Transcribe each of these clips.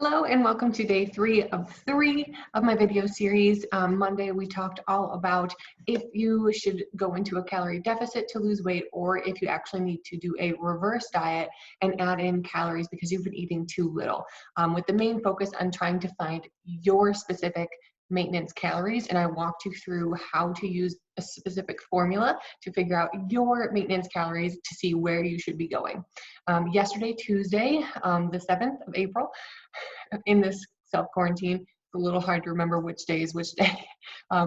Hello and welcome to day 3 of my video series. Monday we talked all about if you should go into a calorie deficit to lose weight or if you actually need to do a reverse diet and add in calories because you've been eating too little, with the main focus on trying to find your specific maintenance calories. And I walked you through how to use a specific formula to figure out your maintenance calories to see where you should be going. Yesterday, Tuesday, the 7th of April, in this self-quarantine, it's a little hard to remember which day is which day.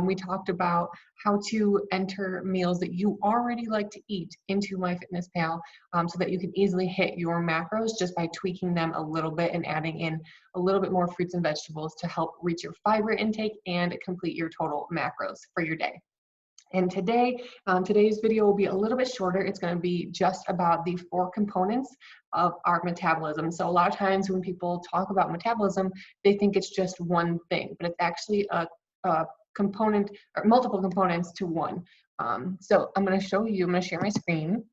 We talked about how to enter meals that you already like to eat into MyFitnessPal so that you can easily hit your macros just by tweaking them a little bit and adding in a little bit more fruits and vegetables to help reach your fiber intake and complete your total macros for your day. And today's video will be a little bit shorter. It's going to be just about the 4 components of our metabolism. So a lot of times when people talk about metabolism, they think it's just one thing, but it's actually a component or multiple components to one. So I'm going to show you, I'm going to share my screen.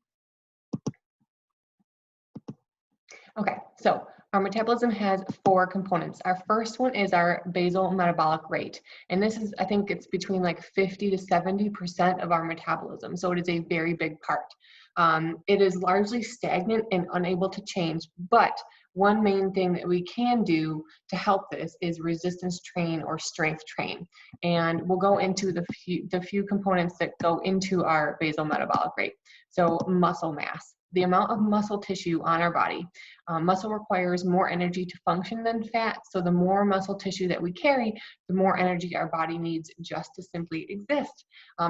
Okay, so our metabolism has 4 components. Our first one is our basal metabolic rate. And this is, I think it's between like 50 to 70% of our metabolism. So it is a very big part. It is largely stagnant and unable to change, but one main thing that we can do to help this is resistance train or strength train. And we'll go into the few components that go into our basal metabolic rate. So muscle mass. The amount of muscle tissue on our body. Muscle requires more energy to function than fat, so the more muscle tissue that we carry, the more energy our body needs just to simply exist.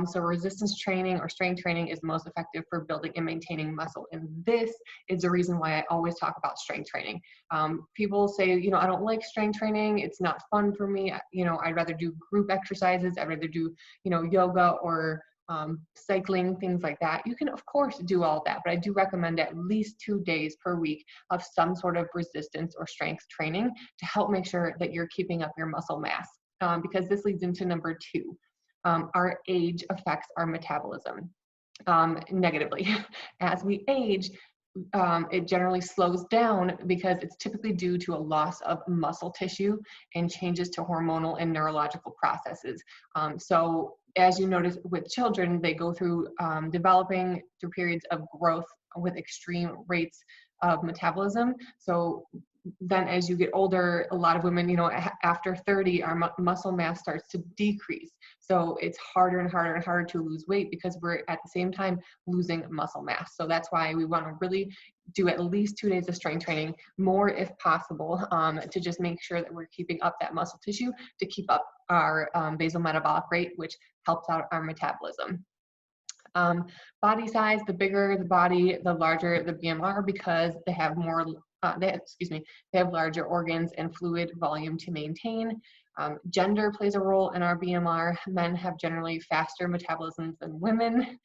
So resistance training or strength training is the most effective for building and maintaining muscle, and this is the reason why I always talk about strength training. People say, I don't like strength training, it's not fun for me, I'd rather do group exercises, I'd rather do, yoga or cycling, things like that. You can, of course, do all of that, but I do recommend at least 2 days per week of some sort of resistance or strength training to help make sure that you're keeping up your muscle mass, because this leads into number 2. Our age affects our metabolism negatively. As we age, it generally slows down because it's typically due to a loss of muscle tissue and changes to hormonal and neurological processes. So as you notice with children, they go through developing through periods of growth with extreme rates of metabolism. So then as you get older, a lot of women, after 30, our muscle mass starts to decrease. So it's harder and harder and harder to lose weight because we're at the same time losing muscle mass. So that's why we want to really do at least 2 days of strength training, more if possible, to just make sure that we're keeping up that muscle tissue to keep up our basal metabolic rate, which helps out our metabolism. Body size, the bigger the body, the larger the BMR, because they have more they have larger organs and fluid volume to maintain. Gender plays a role in our BMR. Men have generally faster metabolisms than women.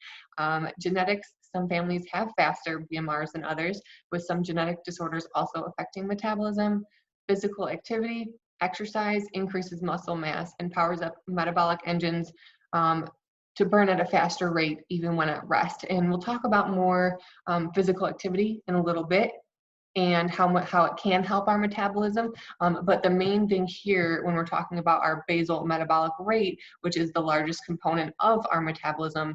Genetics, some families have faster BMRs than others, with some genetic disorders also affecting metabolism. Physical activity, exercise increases muscle mass and powers up metabolic engines to burn at a faster rate even when at rest. And we'll talk about more physical activity in a little bit and how it can help our metabolism. But the main thing here when we're talking about our basal metabolic rate, which is the largest component of our metabolism,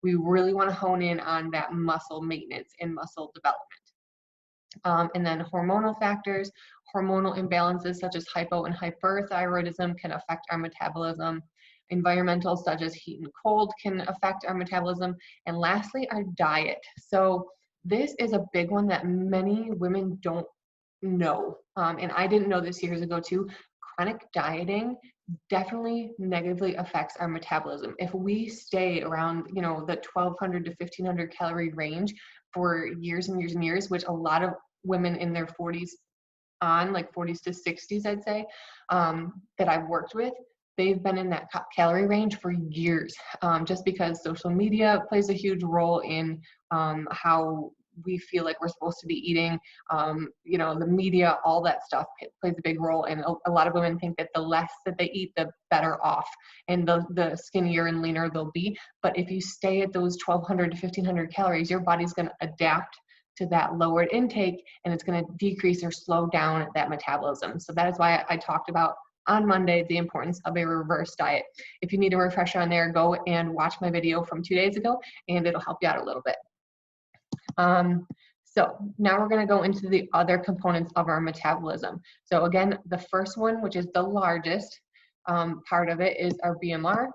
we really want to hone in on that muscle maintenance and muscle development. And then hormonal factors, hormonal imbalances such as hypo and hyperthyroidism can affect our metabolism. Environmental, such as heat and cold, can affect our metabolism. And lastly, our diet. So this is a big one that many women don't know. And I didn't know this years ago too. Chronic dieting definitely negatively affects our metabolism. If we stay around, the 1,200 to 1,500 calorie range for years and years and years, which a lot of women in their 40s like 40s to 60s, I'd say, that I've worked with, they've been in that calorie range for years, just because social media plays a huge role in how we feel like we're supposed to be eating. The media, all that stuff plays a big role. And a lot of women think that the less that they eat, the better off and the skinnier and leaner they'll be. But if you stay at those 1,200 to 1,500 calories, your body's going to adapt to that lowered intake, and it's going to decrease or slow down that metabolism. So that is why I talked about on Monday the importance of a reverse diet. If you need a refresher on there, go and watch my video from 2 days ago, and it'll help you out a little bit. So now we're going to go into the other components of our metabolism. So again, the first one, which is the largest part of it, is our BMR.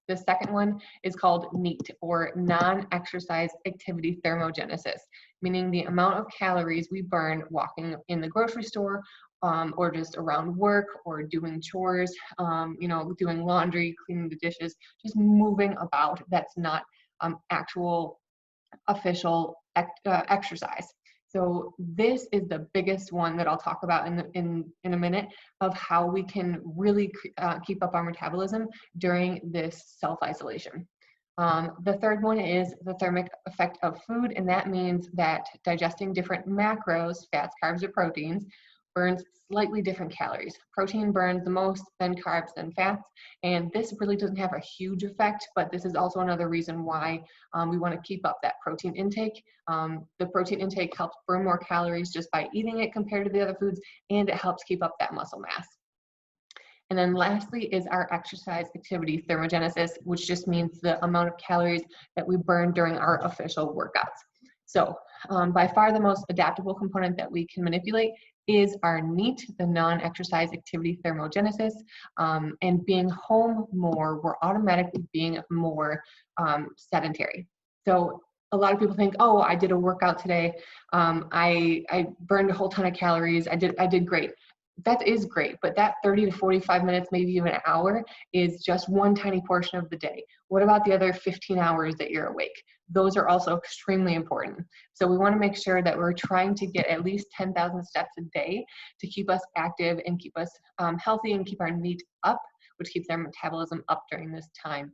The second one is called N.E.A.T, or non-exercise activity thermogenesis, meaning the amount of calories we burn walking in the grocery store, or just around work, or doing chores, doing laundry, cleaning the dishes, just moving about. That's not actual official exercise. So this is the biggest one that I'll talk about in a minute, of how we can really keep up our metabolism during this self-isolation. The third one is the thermic effect of food, and that means that digesting different macros, fats, carbs, or proteins, burns slightly different calories. Protein burns the most, then carbs, then fats, and this really doesn't have a huge effect, but this is also another reason why we want to keep up that protein intake. The protein intake helps burn more calories just by eating it compared to the other foods, and it helps keep up that muscle mass. And then lastly is our exercise activity thermogenesis, which just means the amount of calories that we burn during our official workouts. So by far the most adaptable component that we can manipulate is our N.E.A.T, the non-exercise activity thermogenesis. And being home more, we're automatically being more sedentary. So a lot of people think, oh, I did a workout today. I burned a whole ton of calories. I did great. That is great, but that 30 to 45 minutes, maybe even an hour, is just one tiny portion of the day. What about the other 15 hours that you're awake? Those are also extremely important. So we want to make sure that we're trying to get at least 10,000 steps a day to keep us active and keep us healthy and keep our N.E.A.T up, which keeps our metabolism up during this time.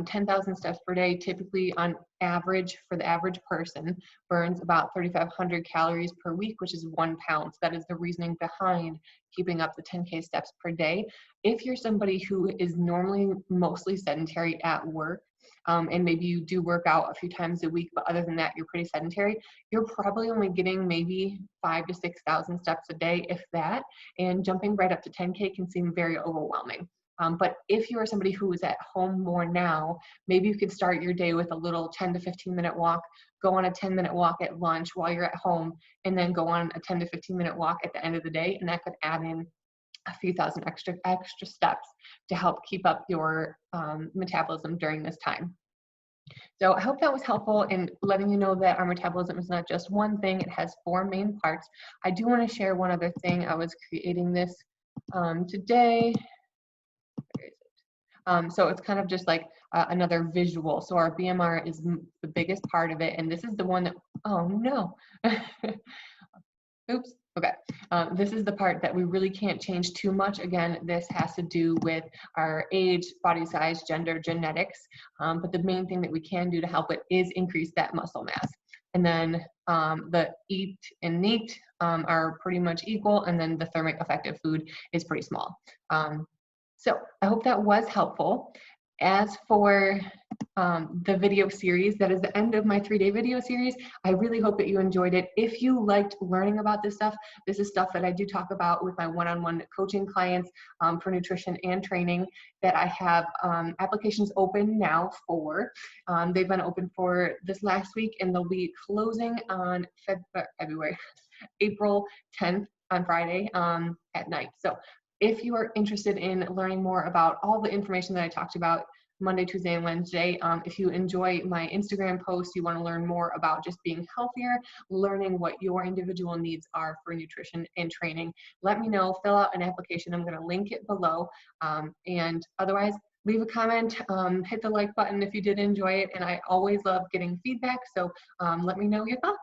10,000 steps per day, typically on average, for the average person, burns about 3,500 calories per week, which is 1 pound. So that is the reasoning behind keeping up the 10K steps per day. If you're somebody who is normally mostly sedentary at work, and maybe you do work out a few times a week, but other than that, you're pretty sedentary, you're probably only getting maybe 5,000 to 6,000 steps a day, if that, and jumping right up to 10K can seem very overwhelming. But if you are somebody who is at home more now, maybe you could start your day with a little 10 to 15 minute walk, go on a 10-minute walk at lunch while you're at home, and then go on a 10 to 15 minute walk at the end of the day, and that could add in a few thousand extra steps to help keep up your metabolism during this time. So I hope that was helpful in letting you know that our metabolism is not just one thing, it has 4 main parts. I do want to share one other thing. I was creating this today. So it's kind of just like another visual. So our BMR is the biggest part of it, and this is the one that, oh no, oops, okay. This is the part that we really can't change too much. Again, this has to do with our age, body size, gender, genetics, but the main thing that we can do to help it is increase that muscle mass. And then the EAT and N.E.A.T are pretty much equal, and then the thermic effect of food is pretty small. So I hope that was helpful. As for the video series, that is the end of my 3-day video series. I really hope that you enjoyed it. If you liked learning about this is stuff that I do talk about with my one-on-one coaching clients for nutrition and training that I have applications open now for. They've been open for this last week, and they'll be closing on April 10th on Friday at night. So if you are interested in learning more about all the information that I talked about Monday, Tuesday, and Wednesday, if you enjoy my Instagram posts, you want to learn more about just being healthier, learning what your individual needs are for nutrition and training, let me know. Fill out an application. I'm going to link it below. And otherwise, leave a comment, hit the like button if you did enjoy it. And I always love getting feedback. So let me know your thoughts.